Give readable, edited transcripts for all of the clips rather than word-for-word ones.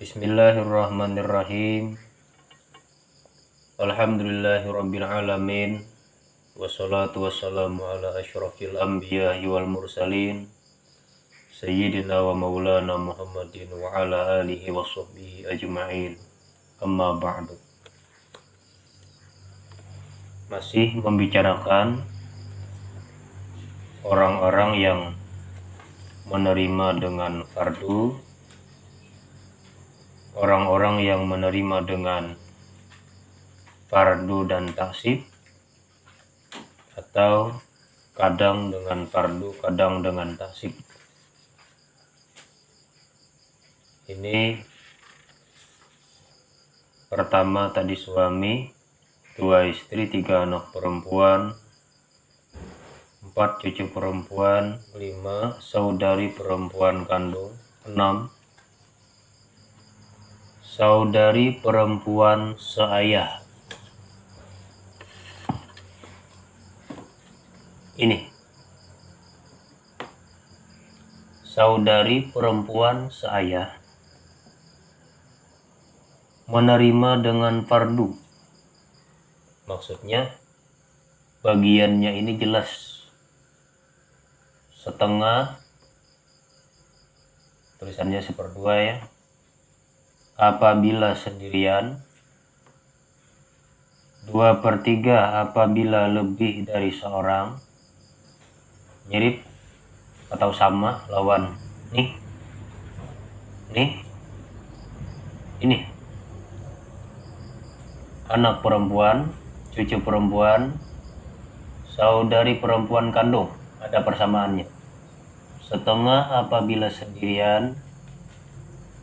Bismillahirrahmanirrahim. Alhamdulillahirabbil alamin. Wassalatu wassalamu ala asyrafil anbiya'i wal mursalin sayyidina wa maulana Muhammadin wa ala alihi wa sahbihi ajma'in. Amma ba'du. Masih membicarakan orang-orang yang menerima dengan fardu, orang-orang yang menerima dengan fardu dan taksib, atau kadang dengan fardu, kadang dengan taksib. Ini pertama tadi suami, 2 istri, 3 anak perempuan, 4 cucu perempuan, 5 saudari perempuan kandung, 6 saudari perempuan seayah. Ini saudari perempuan seayah menerima dengan fardu. Maksudnya bagiannya ini jelas, setengah, tulisannya 1/2 ya, apabila sendirian, 2/3 apabila lebih dari seorang. Mirip atau sama lawan nih, ini anak perempuan, cucu perempuan, saudari perempuan kandung, ada persamaannya. Setengah apabila sendirian,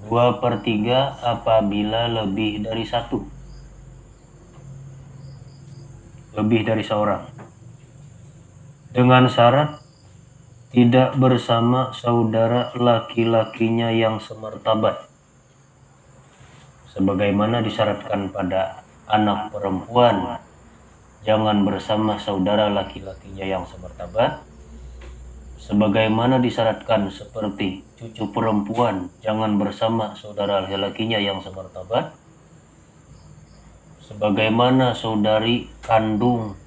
2/3 apabila lebih dari satu, lebih dari seorang, dengan syarat tidak bersama saudara laki-lakinya yang semartabat, sebagaimana disyaratkan pada anak perempuan, jangan bersama saudara laki-lakinya yang semartabat, sebagaimana disyaratkan seperti cucu perempuan, jangan bersama saudara laki-lakinya yang semartabat, sebagaimana saudari kandung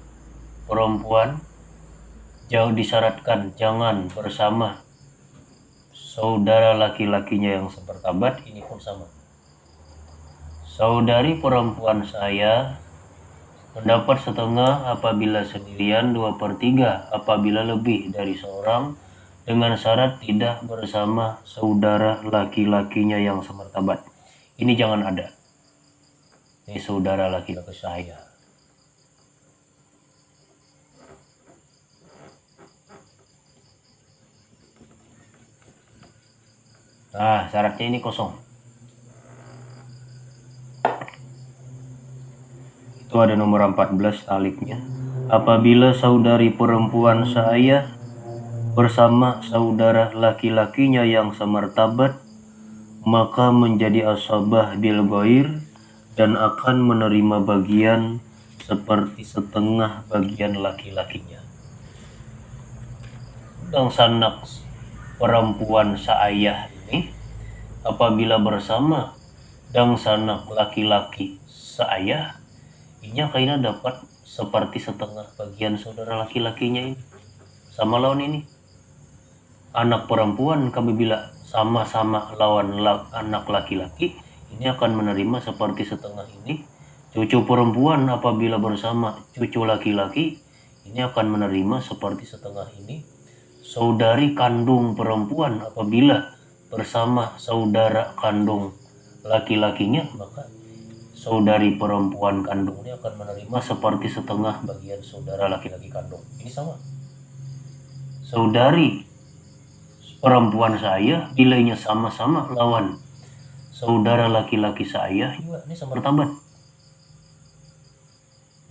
perempuan jauh disyaratkan jangan bersama saudara laki-lakinya yang semartabat. Ini pun sama. Saudari perempuan saya mendapat setengah apabila sendirian, 2/3 apabila lebih dari seorang, dengan syarat tidak bersama saudara laki-lakinya yang semartabat. Ini jangan ada. Ini saudara laki-laki saya. Nah, syaratnya ini kosong. Itu ada nomor 14 taliknya. Apabila saudari perempuan seayah bersama saudara laki-lakinya yang semartabat, maka menjadi asabah bil ghair dan akan menerima bagian seperti setengah bagian laki-lakinya. Dan sanak perempuan seayah ini apabila bersama dan sanak laki-laki seayah, inya kaina dapat seperti setengah bagian saudara laki-lakinya ini. Sama lawan ini anak perempuan apabila sama-sama lawan anak laki-laki, ini akan menerima seperti setengah ini. Cucu perempuan apabila bersama cucu laki-laki, ini akan menerima seperti setengah ini. Saudari kandung perempuan apabila bersama saudara kandung laki-lakinya, maka saudari perempuan kandungnya akan menerima seperti setengah bagian saudara laki-laki kandung. Ini sama. Saudari perempuan saya bilainya sama-sama lawan saudara laki-laki saya, juga ini semartabat,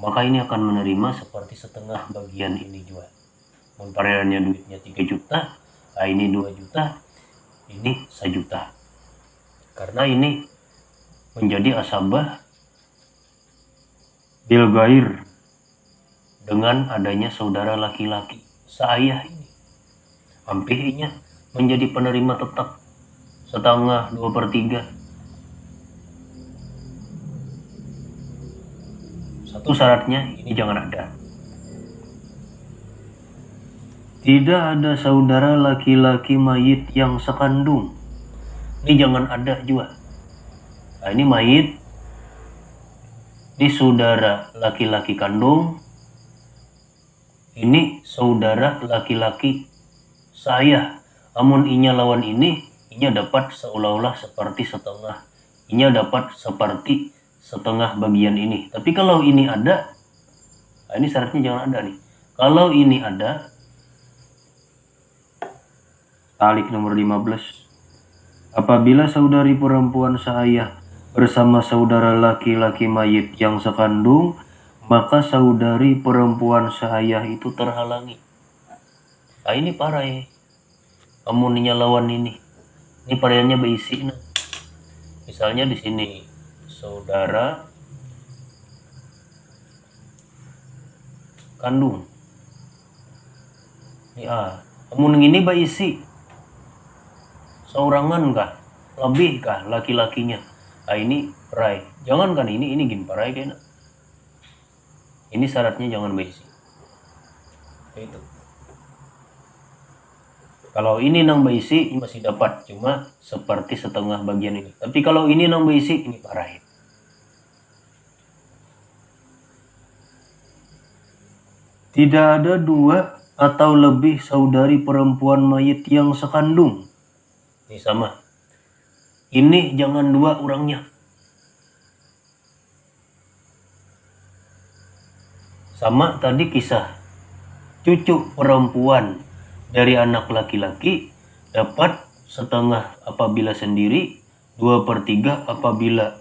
maka ini akan menerima seperti setengah bagian ini juga. Peredarannya duitnya 3 juta, nah ini 2 juta, ini 1 juta. Karena ini menjadi asabah bil ghair dengan adanya saudara laki-laki seayah ini. Hampirnya menjadi penerima tetap setengah 2/3 Satu syaratnya ini jangan ada. Tidak ada saudara laki-laki mayit yang sekandung. Ini jangan ada juga. Nah, ini mayit, ini saudara laki-laki kandung, ini saudara laki-laki saya. Amun inya lawan ini, inya dapat seolah-olah seperti setengah. Inya dapat seperti setengah bagian ini. Tapi kalau ini ada, nah ini syaratnya jangan ada nih. Kalau ini ada, talik nomor 15. Apabila saudari perempuan seayah bersama saudara laki-laki mayit yang sekandung, maka saudari perempuan seayah itu terhalangi. Nah ini parah ya. Amuninya lawan ini pariannya berisi. Nah. Misalnya di sini saudara kandung. Ini amun ini berisi. Seorangan kah? Lebih kah laki-lakinya? Nah ini perai. Jangan kan ini gini perai kayaknya. Ini syaratnya jangan berisi. Itu. Kalau ini nang berisi masih dapat, cuma seperti setengah bagian ini. Tapi kalau ini nang berisi ini perai. Tidak ada dua atau lebih saudari perempuan mayit yang sekandung. Ini sama. Ini jangan dua orangnya. Sama tadi kisah cucu perempuan dari anak laki-laki dapat setengah apabila sendiri, 2/3 apabila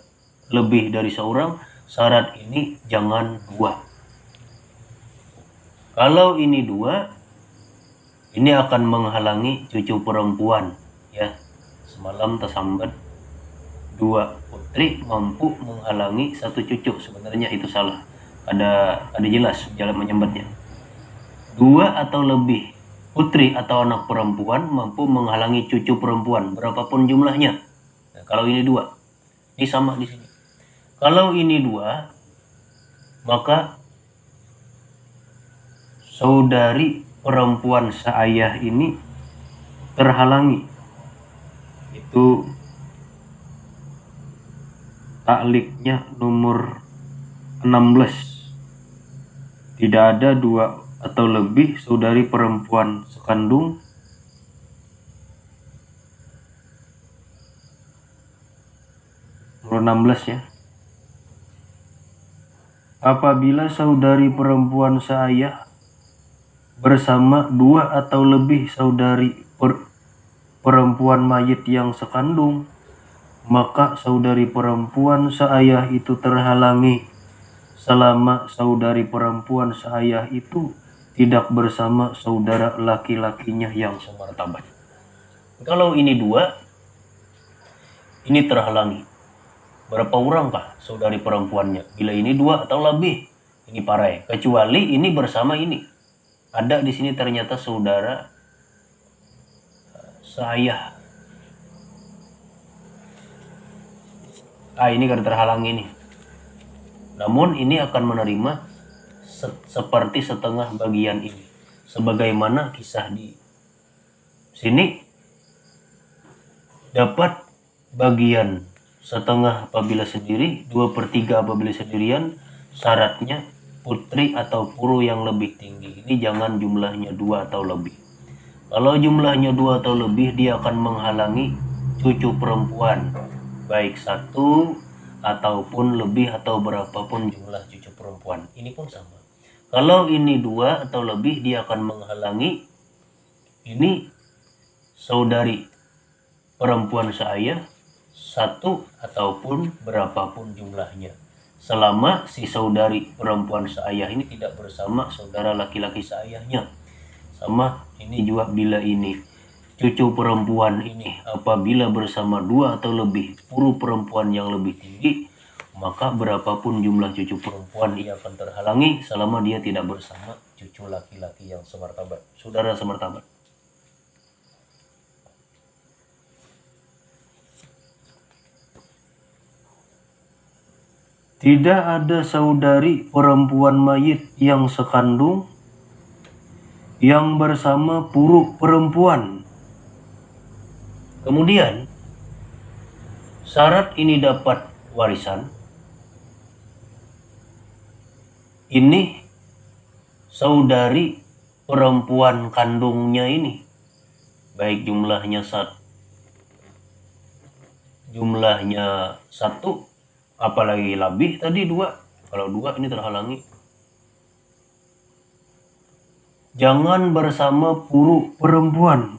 lebih dari seorang. Syarat ini jangan dua. Kalau ini dua, ini akan menghalangi cucu perempuan. Ya, semalam tersambat 2 putri mampu menghalangi 1 cucu. Sebenarnya itu salah. Ada jelas jalan menyambatnya. 2 atau lebih putri atau anak perempuan mampu menghalangi cucu perempuan berapapun jumlahnya. Nah, kalau ini 2, ini sama di sini. Kalau ini 2, maka saudari perempuan seayah ini terhalangi. Itu takliknya nomor 16. Tidak ada 2 atau lebih saudari perempuan sekandung nomor 16 ya. Apabila saudari perempuan seayah bersama 2 atau lebih saudari perempuan mayit yang sekandung, maka saudari perempuan seayah itu terhalangi selama saudari perempuan seayah itu tidak bersama saudara laki-lakinya yang semartabat. Kalau ini 2, ini terhalangi. Berapa orang kah saudari perempuannya? Bila ini 2 atau lebih, ini parai. Kecuali ini bersama ini. Ada di sini ternyata saudara seayah. Ini kan terhalang ini. Namun ini akan menerima seperti setengah bagian ini. Sebagaimana kisah di sini dapat bagian setengah apabila sendiri, 2/3 apabila sendirian. Syaratnya putri atau puru yang lebih tinggi. Ini jangan jumlahnya 2 atau lebih. Kalau jumlahnya 2 atau lebih, dia akan menghalangi cucu perempuan, baik 1 ataupun lebih atau berapapun jumlah cucu perempuan. Ini pun sama. Kalau ini 2 atau lebih, dia akan menghalangi ini saudari perempuan seayah 1 ataupun berapapun jumlahnya. Selama si saudari perempuan seayah ini tidak bersama saudara laki-laki seayahnya. Sama ini juga bila ini cucu perempuan ini apabila bersama 2 atau lebih puru perempuan yang lebih tinggi, maka berapapun jumlah cucu perempuan ia akan terhalangi selama dia tidak bersama cucu laki-laki yang semartabat, saudara semartabat. Tidak ada saudari perempuan mayit yang sekandung yang bersama puruk perempuan. Kemudian, syarat ini dapat warisan. Ini saudari perempuan kandungnya ini, baik jumlahnya satu, apalagi lebih tadi dua. Kalau dua ini terhalangi. Jangan bersama puruk perempuan.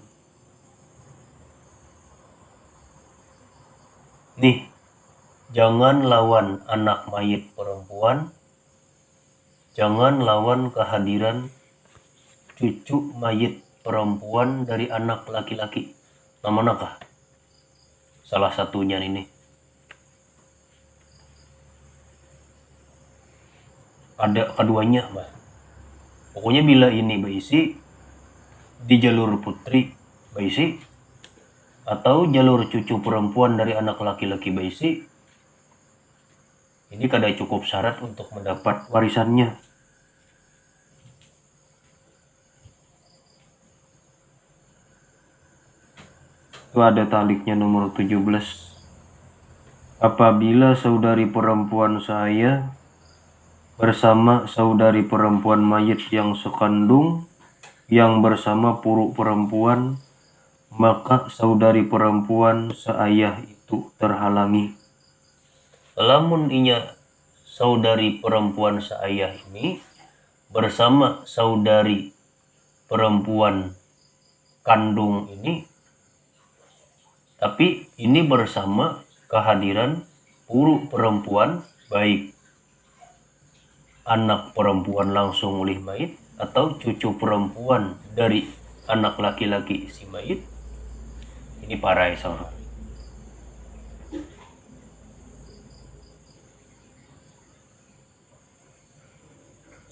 Nih, jangan lawan anak mayit perempuan. Jangan lawan kehadiran cucu mayit perempuan dari anak laki-laki. Namanakah? Salah satunya ini. Ada keduanya, Mbak. Pokoknya bila ini baisi di jalur putri baisi atau jalur cucu perempuan dari anak laki-laki baisi, ini kada cukup syarat untuk mendapat warisannya. Itu ada taliknya nomor 17. Apabila saudari perempuan saya bersama saudari perempuan mayit yang sekandung yang bersama puruk perempuan, maka saudari perempuan seayah itu terhalangi. Lamun inya saudari perempuan seayah ini bersama saudari perempuan kandung ini, tapi ini bersama kehadiran puruk perempuan, baik anak perempuan langsung oleh mayit atau cucu perempuan dari anak laki-laki si mayit, ini parai sama.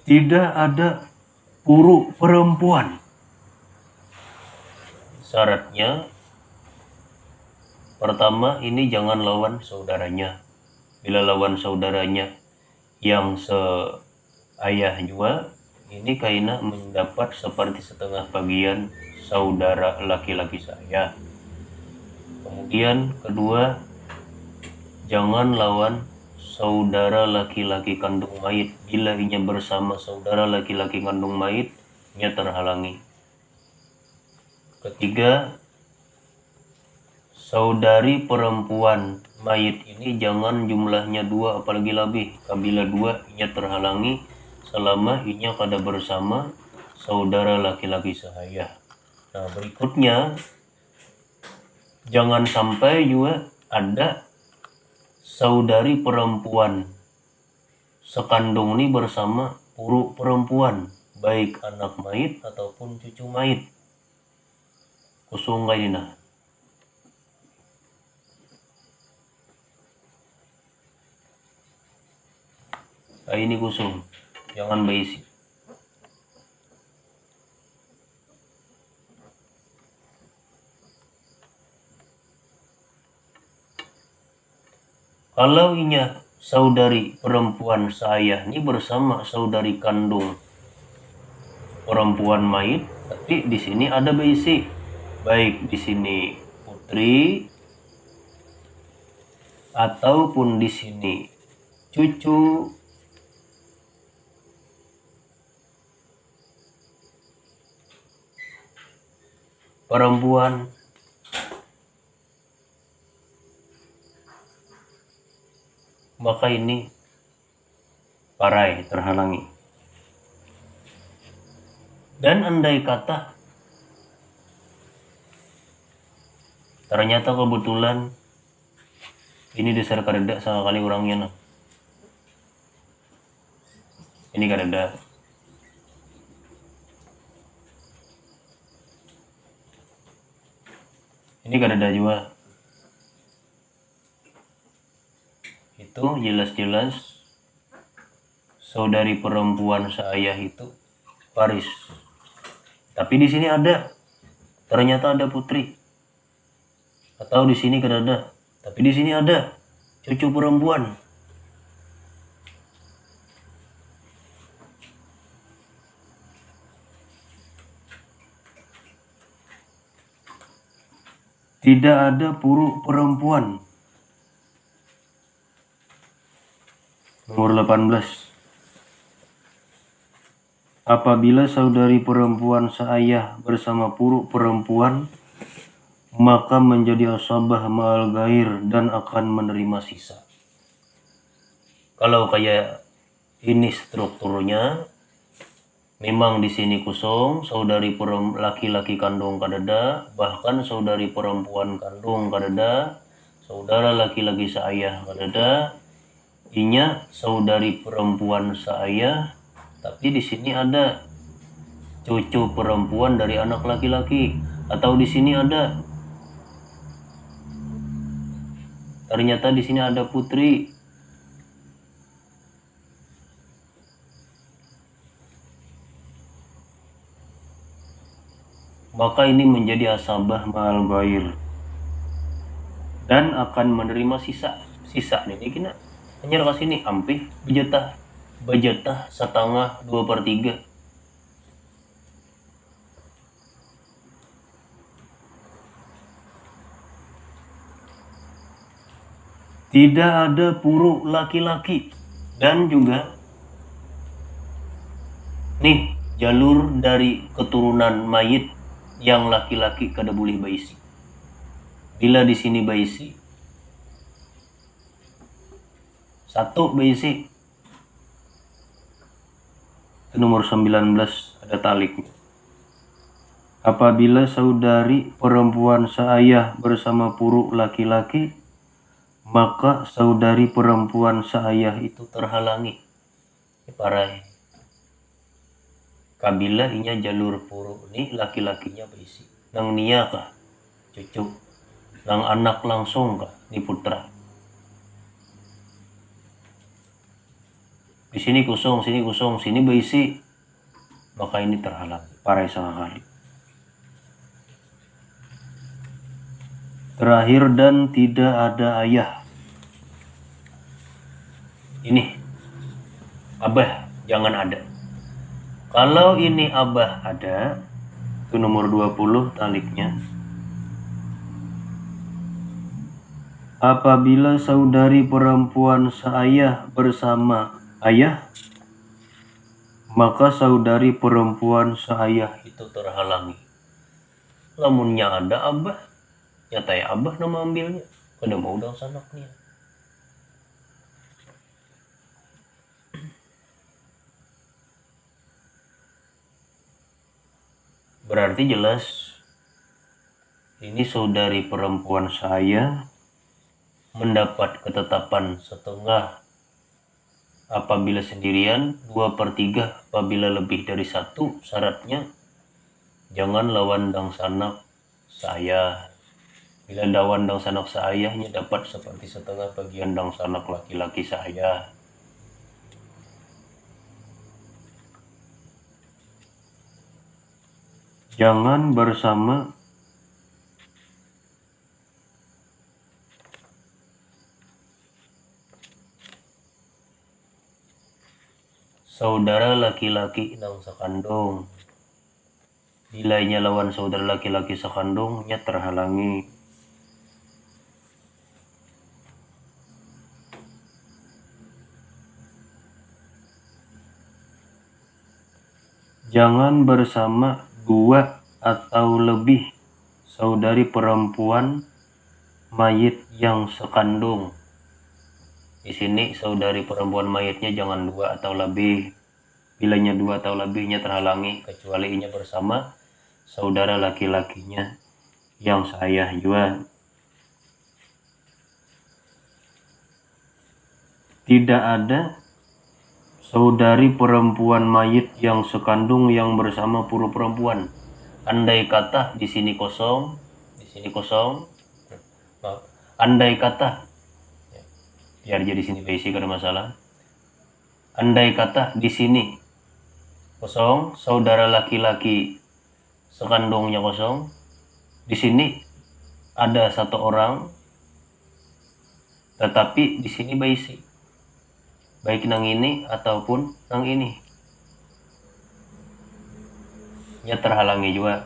Tidak ada puruk perempuan. Syaratnya pertama, ini jangan lawan saudaranya. Bila lawan saudaranya yang seayah juga, ini kaina mendapat seperti setengah bagian saudara laki-laki saya. Kemudian kedua, jangan lawan saudara laki-laki kandung mayit. Bila inya bersama saudara laki-laki kandung mayit, inya terhalangi. Ketiga, saudari perempuan mayit ini jangan jumlahnya dua apalagi lebih. Kabila dua inya terhalangi selama inya kada bersama saudara laki-laki saya. Nah, berikutnya jangan sampai juga ada saudari perempuan sekandung ini bersama puruk perempuan, baik anak mayit ataupun cucu mayit. Kusung kayak ini. Ini kusung, jangan baisi. Kalau inya saudari perempuan saya ini bersama saudari kandung perempuan mayit, tapi di sini ada baisi, baik di sini putri ataupun di sini cucu perempuan, maka ini parai terhalangi. Dan andai kata ternyata kebetulan ini dasar kareda sekali orangnya nah. Ini kareda. Ini kareda juga. Itu jelas-jelas saudari perempuan seayah itu waris. Tapi di sini ternyata ada putri. Atau di sini kada ada, tapi di sini ada cucu perempuan. Tidak ada puruk perempuan. Nomor 18. Apabila saudari perempuan seayah bersama puruk perempuan, maka menjadi asabah ma'al gair dan akan menerima sisa. Kalau kayak ini strukturnya, memang di sini kosong, saudari laki-laki kandung kadada, bahkan saudari perempuan kandung kadada, saudara laki-laki seayah kadada, inya saudari perempuan seayah, tapi di sini ada cucu perempuan dari anak laki-laki, atau di sini ada ternyata di sini ada putri. Maka ini menjadi asabah ma'al ghair dan akan menerima sisa. Sisa ini kena hanya ke sini ampih bejatah setengah 2/3. Tidak ada puruk laki-laki dan juga nih jalur dari keturunan mayit yang laki-laki kada boleh baisi. Bila di sini baisi, satu baisi, itu nomor 19 ada taliknya. Apabila saudari perempuan seayah bersama puruk laki-laki, maka saudari perempuan seayah itu terhalangi. Parai. Kabila inya jalur puruk ni laki-lakinya baisi. Nang niya kah? Cucu. Nang anak langsung kah? Ni putra. Di sini kosong, sini baisi. Maka ini terhalang. Parai sekali. Terakhir dan tidak ada ayah. Ini abah jangan ada. Kalau ini abah ada, itu nomor 20 taliknya. Apabila saudari perempuan seayah bersama ayah, maka saudari perempuan seayah itu terhalangi. Lamunnya ada abah, nyata ya abah nama ambilnya, kada mau udang sanaknya. Berarti jelas ini saudari perempuan saya mendapat ketetapan setengah apabila sendirian, 2/3 apabila lebih dari 1. Syaratnya jangan lawan dang sanak saya. Bila lawan dang sanak sayahnya dapat seperti setengah bagian dang sanak laki-laki saya. Jangan bersama saudara laki-laki nang sekandung. Bilanya lawan saudara laki-laki sekandungnya terhalangi. Jangan bersama 2 atau lebih saudari perempuan mayit yang sekandung. Di sini saudari perempuan mayitnya jangan 2 atau lebih. Bilanya 2 atau lebihnya terhalangi kecuali inya bersama saudara laki-lakinya yang seayah juga. Tidak ada saudari perempuan mayit yang sekandung yang bersama puruk perempuan. Andai kata di sini kosong, di sini kosong. Andai kata, biar jadi sini basic ada masalah. Andai kata di sini kosong, saudara laki-laki sekandungnya kosong. Di sini ada 1 orang, tetapi di sini baisi. Baik nang ini ataupun nang ini. Ya terhalangi juga.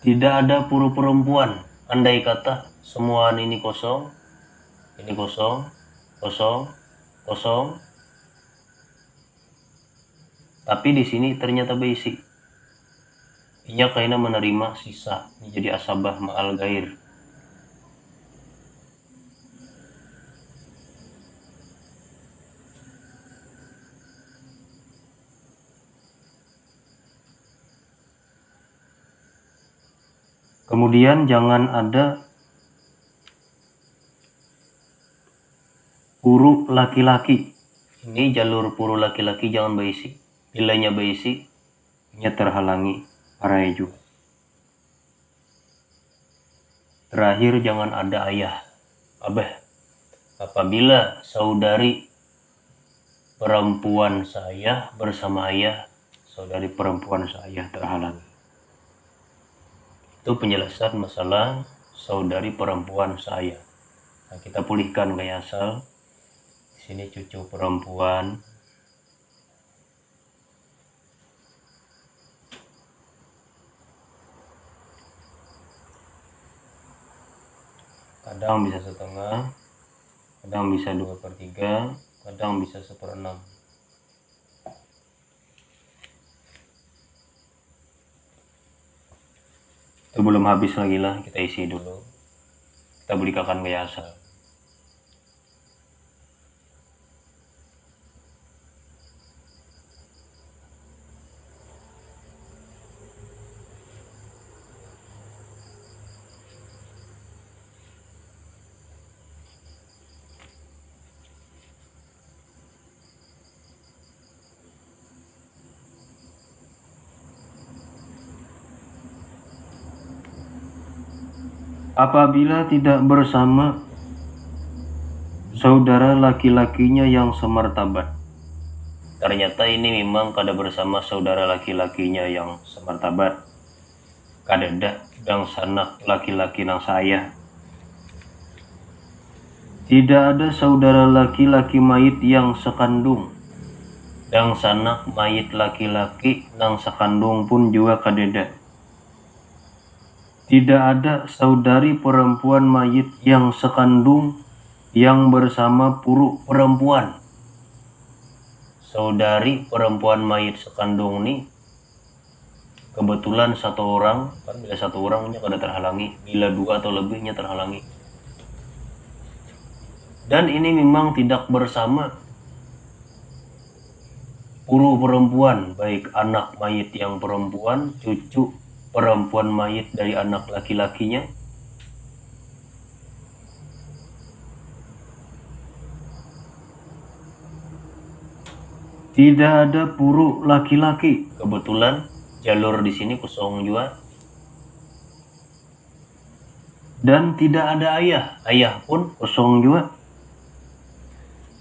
Tidak ada puru perempuan. Andai kata semua ini kosong, kosong, kosong. Tapi di sini ternyata basic. Inya kaina menerima sisa, ini jadi asabah ma'al gair. Kemudian jangan ada puru laki-laki. Ini jalur puru laki-laki jangan basic. Bilanya basic, nya terhalangi parai juga. Terakhir jangan ada ayah. Abah. Apabila saudari perempuan saya bersama ayah, saudari perempuan saya terhalangi. Itu penjelasan masalah saudari perempuan saya. Nah, kita pulihkan gaya asal. Di sini cucu perempuan. Kadang bisa setengah, kadang bisa 2/3, kadang bisa 1/6. Itu belum habis lagi lah, kita isi dulu. Kita berikan gaya asal. Apabila tidak bersama saudara laki-lakinya yang semartabat. Ternyata ini memang kada bersama saudara laki-lakinya yang semartabat. Kadada dang sanak laki-laki nang saya. Tidak ada saudara laki-laki mayit yang sekandung. Dang sanak mayit laki-laki nang sekandung pun juga kadada. Tidak ada saudari perempuan mayit yang sekandung yang bersama puru perempuan. Saudari perempuan mayit sekandung nih kebetulan satu orang, kan bila satu orangnya kada terhalangi, bila dua atau lebihnya terhalangi. Dan ini memang tidak bersama puru perempuan, baik anak mayit yang perempuan, cucu perempuan mayit dari anak laki-lakinya, tidak ada puru laki-laki. Kebetulan jalur di sini kosong juga. Dan tidak ada ayah, ayah pun kosong juga.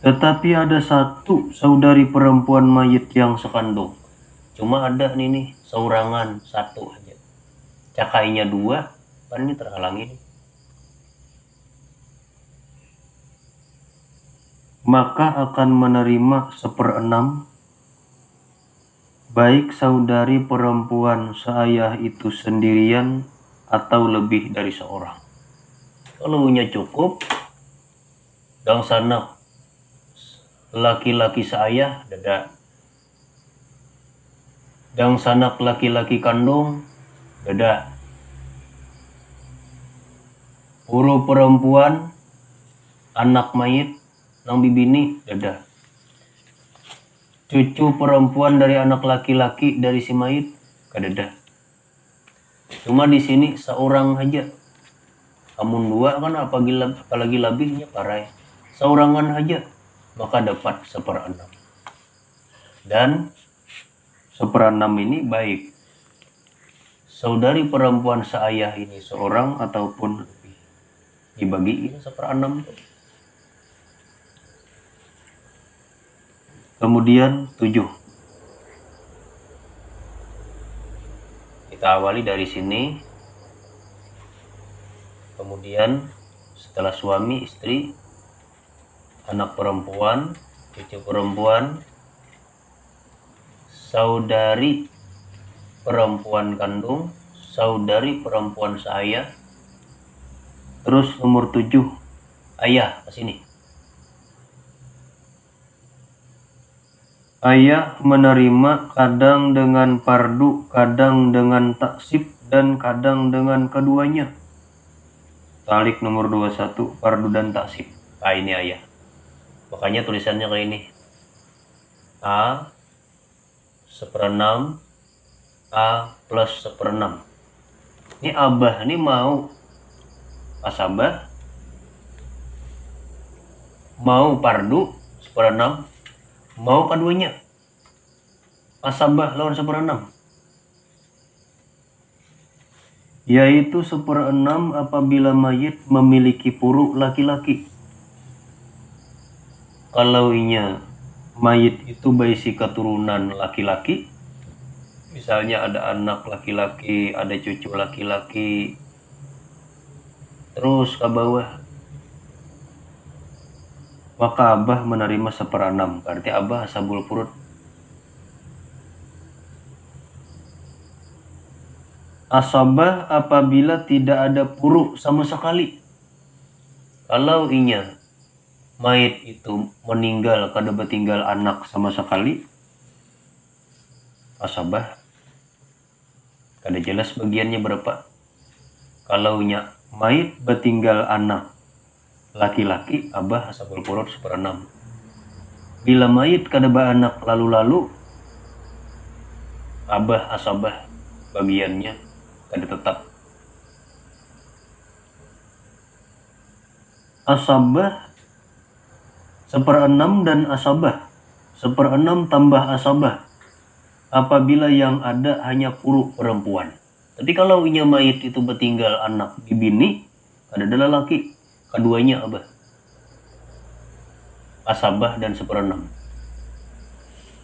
Tetapi ada satu saudari perempuan mayit yang sekandung. Cuma ada nih saurangan satu aja. Cakainya 2, kan ini terhalangi nih. Maka akan menerima 1/6 baik saudari perempuan seayah itu sendirian atau lebih dari seorang. Kalau punya cukup, dang sanak laki-laki seayah dada, dang sanak laki-laki kandung dada, puru perempuan anak mayit nang bibini dada, cucu perempuan dari anak laki-laki dari si mayit kadada. Cuma di sini seorang aja. Amun 2 kan apalagi lebihnya parai. Seorangan aja maka dapat 1/6. Dan 1/6 ini baik saudari perempuan seayah ini seorang ataupun lebih, dibagiin 1/6. Kemudian 7. Kita awali dari sini. Kemudian setelah suami, istri, anak perempuan, cucu perempuan, saudari perempuan kandung, saudari perempuan seayah. Terus nomor 7, ayah ke sini. Ayah menerima kadang dengan fardu, kadang dengan taksib, dan kadang dengan keduanya. Talik nomor 21, fardu dan taksib. Nah ini ayah. Makanya tulisannya kayak ini. A seperenam, A plus seperenam. Ini abah, ini mau asabah, mau fardu seperenam, mau keduanya. Asabah lawan seperenam, yaitu seperenam apabila mayit memiliki puru laki-laki. Kalau inya mayit itu berisi keturunan laki-laki, misalnya ada anak laki-laki, ada cucu laki-laki, terus ke bawah, maka abah menerima seperenam. Berarti abah asabul furud. Asabah apabila tidak ada puru sama sekali. Kalau inya mayit itu meninggal kada tinggal anak sama sekali, asabah. Kada jelas bagiannya berapa. Kalau inya mayit bertinggal anak laki-laki, abah asabul furud seperenam. Bila mayit kada anak lalu-lalu, abah asabah bagiannya kada tetap. Asabah seperenam dan asabah, seperenam tambah asabah apabila yang ada hanya puru perempuan. Tapi kalau inya mayit itu bertinggal anak di bini, ada laki, keduanya abah, asabah dan seperenam.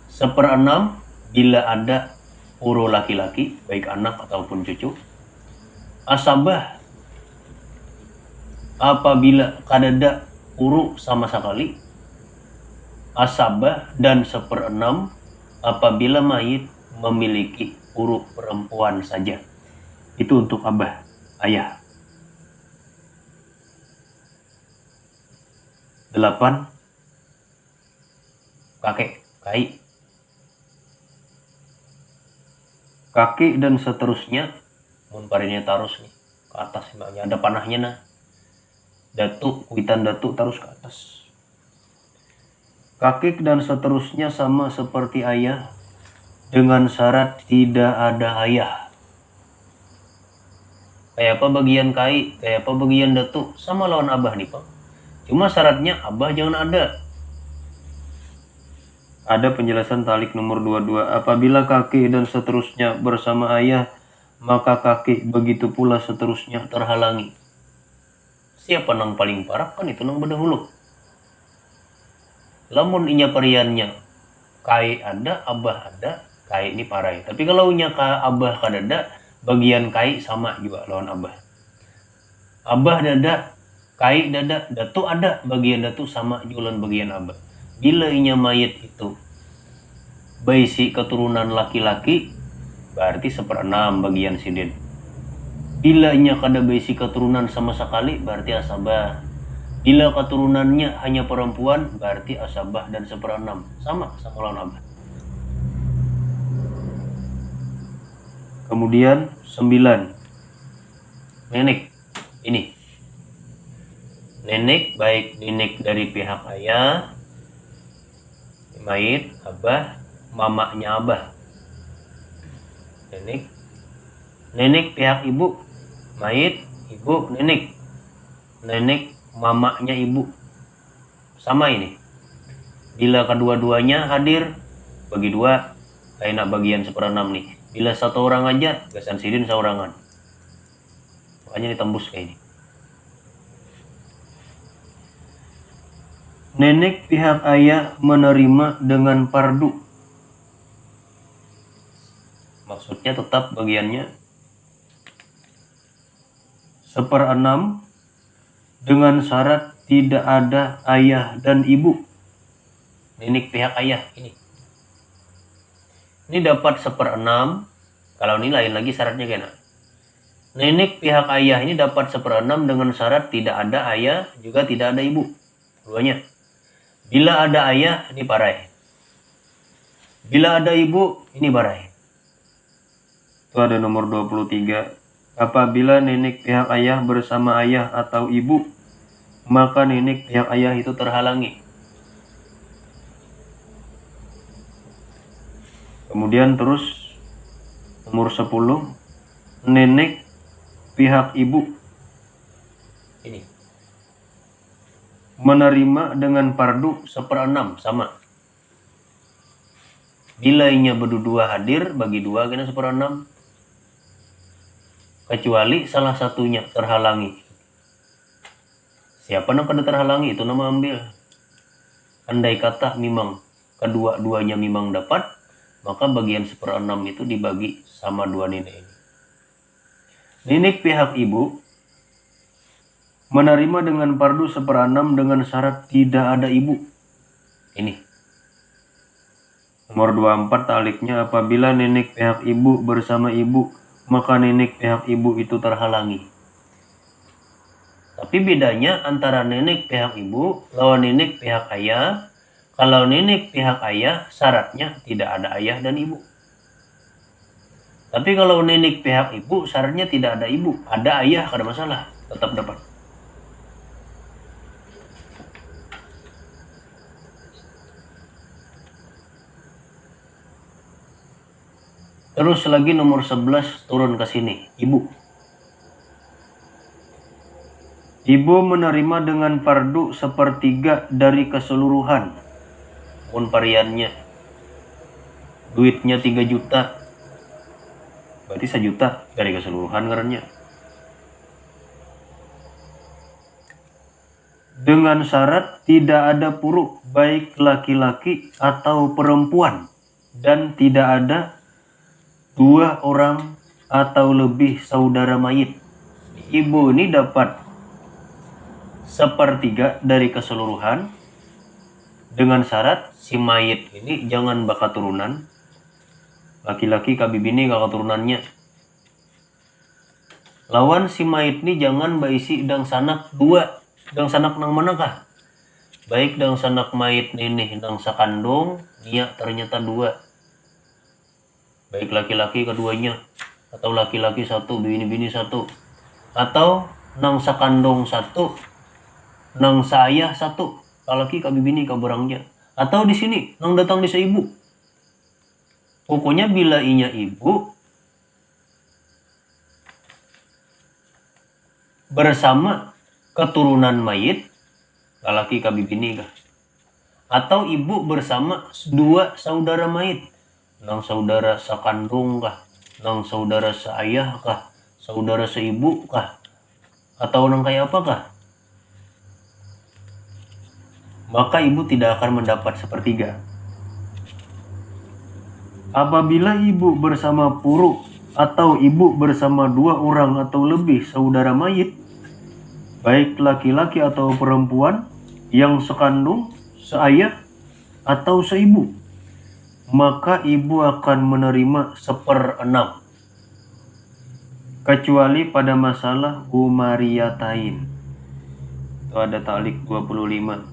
Seperenam bila ada puru laki-laki, baik anak ataupun cucu. Asabah apabila kadada puru sama sekali. Asabah dan seperenam apabila mayit memiliki puru perempuan saja. Itu untuk abah, ayah. 8, kakek, kai. Kaki dan seterusnya, mun parinya tarus nih ke atas, ada panahnya nah. Datuk, kuitan datuk terus ke atas. Kakik dan seterusnya sama seperti ayah, dengan syarat tidak ada ayah. Kayak apa bagian kai, kayak apa bagian datuk, sama lawan abah nih Pak. Cuma syaratnya abah jangan ada. Ada penjelasan talik nomor 22. Apabila kakik dan seterusnya bersama ayah, maka kakik begitu pula seterusnya terhalangi. Siapa nang paling parah kan itu nang berdahulu. Lamun inya pariannya kai ada, abah ada, kai ini parai. Tapi kalau inya abah kadada, bagian kai sama juga lawan abah. Abah dada, kai dada, datu ada, bagian datu sama juga lawan bagian abah. Bila inya mayit itu berisi keturunan laki-laki, berarti seperenam bagian sidin. Bila inya kada berisi keturunan sama sekali, berarti asabah. Bila keturunannya hanya perempuan, berarti asabah dan seperenam. Sama lawan abah. Kemudian 9. Nenek. Ini. Nenek, baik nenek dari pihak ayah, mayit, abah, mamaknya abah. Nenek. Nenek pihak ibu, mayit, ibu, nenek. Nenek mamaknya ibu, sama ini. Bila kedua-duanya hadir, bagi dua, kayak bagian seperenam nih. Bila satu orang aja, gasan sidin seorangan. Makanya ditembus kayak ini. Nenek pihak ayah menerima dengan fardu. Maksudnya tetap bagiannya seperenam dengan syarat tidak ada ayah dan ibu. Nenek pihak ayah ini. Ini dapat seperenam. Kalau ini lain lagi syaratnya kena. nenek pihak ayah ini dapat 1/6 dengan syarat tidak ada ayah juga tidak ada ibu. Keduanya. Bila ada ayah, ini parai. Bila ada ibu, ini barai. Itu ada nomor 23. Apabila nenek pihak ayah bersama ayah atau ibu, maka nenek pihak ayah itu terhalangi. Kemudian terus nomor 10, nenek pihak ibu ini menerima dengan pardu 1/6 sama. Bila inya berdua hadir bagi dua kena 1/6. Kecuali salah satunya terhalangi. Siapa yang kada terhalangi itu nama ambil. Andai kata memang kedua-duanya memang dapat, maka bagian 1/6 itu dibagi sama dua nenek ini. Nenek pihak ibu menerima dengan pardu 1/6 dengan syarat tidak ada ibu. Ini. Nomor 24 taliknya, apabila nenek pihak ibu bersama ibu, maka nenek pihak ibu itu terhalangi. Tapi bedanya antara nenek pihak ibu lawan nenek pihak ayah. Kalau nenek pihak ayah syaratnya tidak ada ayah dan ibu. Tapi kalau nenek pihak ibu syaratnya tidak ada ibu, ada ayah, kada masalah, tetap dapat. Terus lagi nomor 11 turun ke sini, ibu. Ibu menerima dengan pardu 1/3 dari keseluruhan pariannya. Duitnya 3 juta. Berarti 1 juta dari keseluruhan ngarannya. Dengan syarat tidak ada puruk baik laki-laki atau perempuan dan tidak ada 2 orang atau lebih saudara mayit. Ibu ini dapat 1/3 dari keseluruhan dengan syarat si mayit ini jangan bakal turunan. Laki-laki kabibini kakak turunannya. Lawan si mayit ini jangan baisi dang sanak 2. Dang sanak nang manakah? Baik dang sanak mayit ini dang sakandung, dia ternyata 2. Baik laki-laki keduanya, atau laki-laki 1, bini-bini 1, atau nang sakandung 1, nang saya 1, laki kabibini kaborangnya, atau di sini nang datang di seibu. Pokoknya bila inya ibu bersama keturunan mayit, laki kabibini kah, atau ibu bersama 2 saudara mayit, nang saudara sakandung kah, nang saudara seayah kah, saudara seibu kah, atau nang kayak apa kah, maka ibu tidak akan mendapat 1/3. Apabila ibu bersama puruk atau ibu bersama 2 orang atau lebih saudara mayit, baik laki-laki atau perempuan yang sekandung, seayah, atau seibu, maka ibu akan menerima 1/6. Kecuali pada masalah umariyatain. Itu ada talik 25.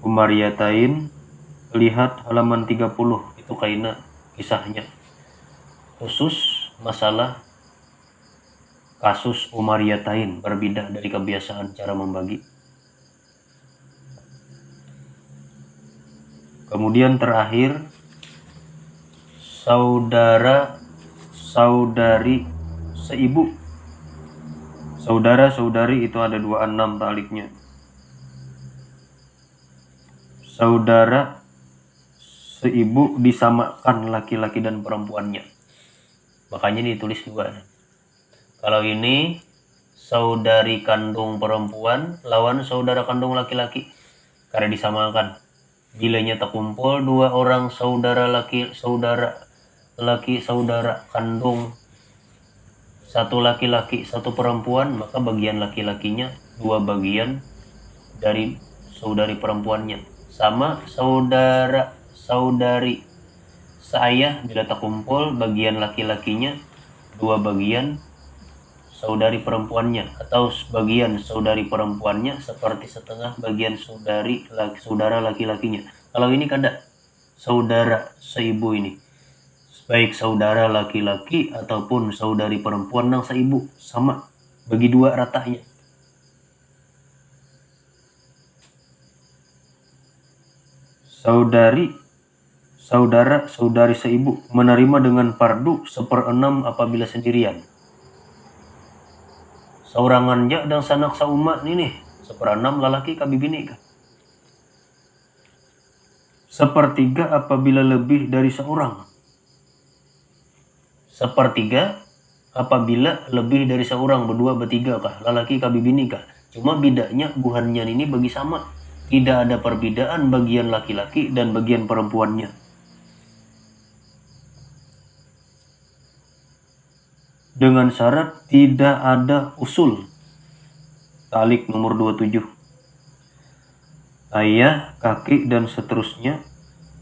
Umariyatain, lihat halaman 30, itu kaina kisahnya. Khusus masalah kasus umariyatain, berbeda dari kebiasaan cara membagi. Kemudian terakhir, saudara-saudari seibu. Saudara-saudari itu ada 26 taliknya. Saudara seibu disamakan laki-laki dan perempuannya. Makanya ditulis juga. Kalau ini saudari kandung perempuan lawan saudara kandung laki-laki, karena disamakan. Bilanya terkumpul 2 orang saudara laki, saudara kandung, 1 laki-laki 1 perempuan, maka bagian laki-lakinya 2 bagian dari saudari perempuannya. Sama saudara-saudari seayah bila terkumpul bagian laki-lakinya 2 bagian saudari perempuannya, atau sebagian saudari perempuannya seperti setengah bagian saudara laki-lakinya. Kalau ini kada saudara seibu ini, baik saudara laki-laki ataupun saudari perempuan nang seibu, sama bagi 2 ratanya. Saudara-saudari seibu menerima dengan fardu 1/6 apabila sendirian. Saurangan ja dan sanak saumat ini 1/6 lalaki kabibini kah. 1/3 apabila lebih dari seorang. 1/3 apabila lebih dari seorang, berdua bertiga kah, lalaki kabibini kah. Cuma bedanya buhannya ini bagi sama. Tidak ada perbedaan bagian laki-laki dan bagian perempuannya. Dengan syarat tidak ada usul. Talik nomor 27. Ayah, kakek, dan seterusnya.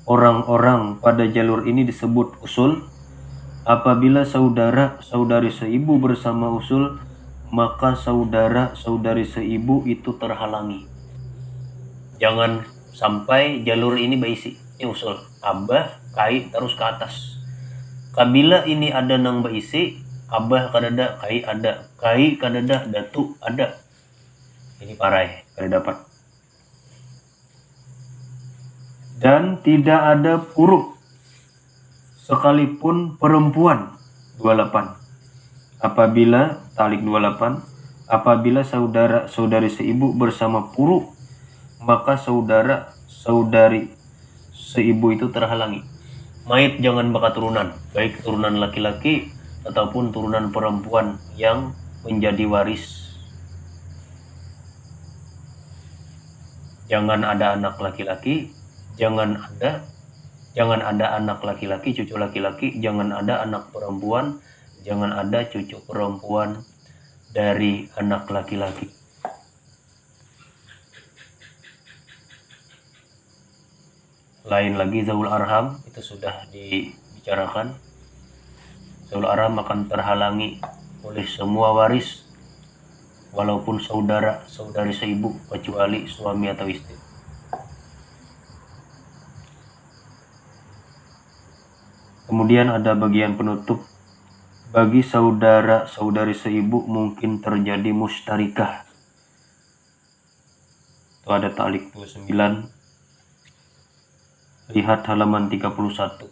Orang-orang pada jalur ini disebut usul. Apabila saudara-saudari seibu bersama usul, maka saudara-saudari seibu itu terhalangi. Jangan sampai jalur ini baisi. Ini usul. Abah, kai, terus ke atas. Kabila ini ada nang baisi, abah kadada, kai ada. Kai kadada, datu ada. Ini parai, kada dapat. Dan tidak ada puruk. Sekalipun perempuan. 28. Apabila, talik 28. Apabila saudara-saudari seibu bersama puruk, maka saudara-saudari seibu itu terhalangi. Mayit jangan berketurunan, baik turunan laki-laki ataupun turunan perempuan yang menjadi waris. Jangan ada anak laki-laki, jangan ada anak laki-laki, cucu laki-laki, jangan ada anak perempuan, jangan ada cucu perempuan dari anak laki-laki. Lain lagi zaul arham, itu sudah dibicarakan. Zaul arham akan terhalangi oleh semua waris, walaupun saudara-saudari seibu, kecuali suami atau istri. Kemudian ada bagian penutup. Bagi saudara-saudari seibu mungkin terjadi mustarikah. Itu ada talik 29. Lihat halaman 31.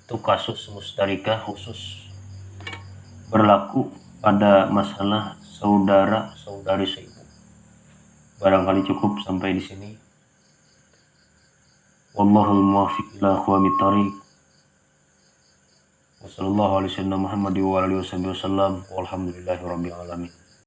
Itu kasus mustarikah khusus berlaku pada masalah saudara-saudari seibu. Barangkali cukup sampai di sini. Wallahul muwaffiq ila aqwamit thariq. Wassallallahu alaihi wasallam Muhammad wa alihi wasallam. Walhamdulillahirabbil alamin.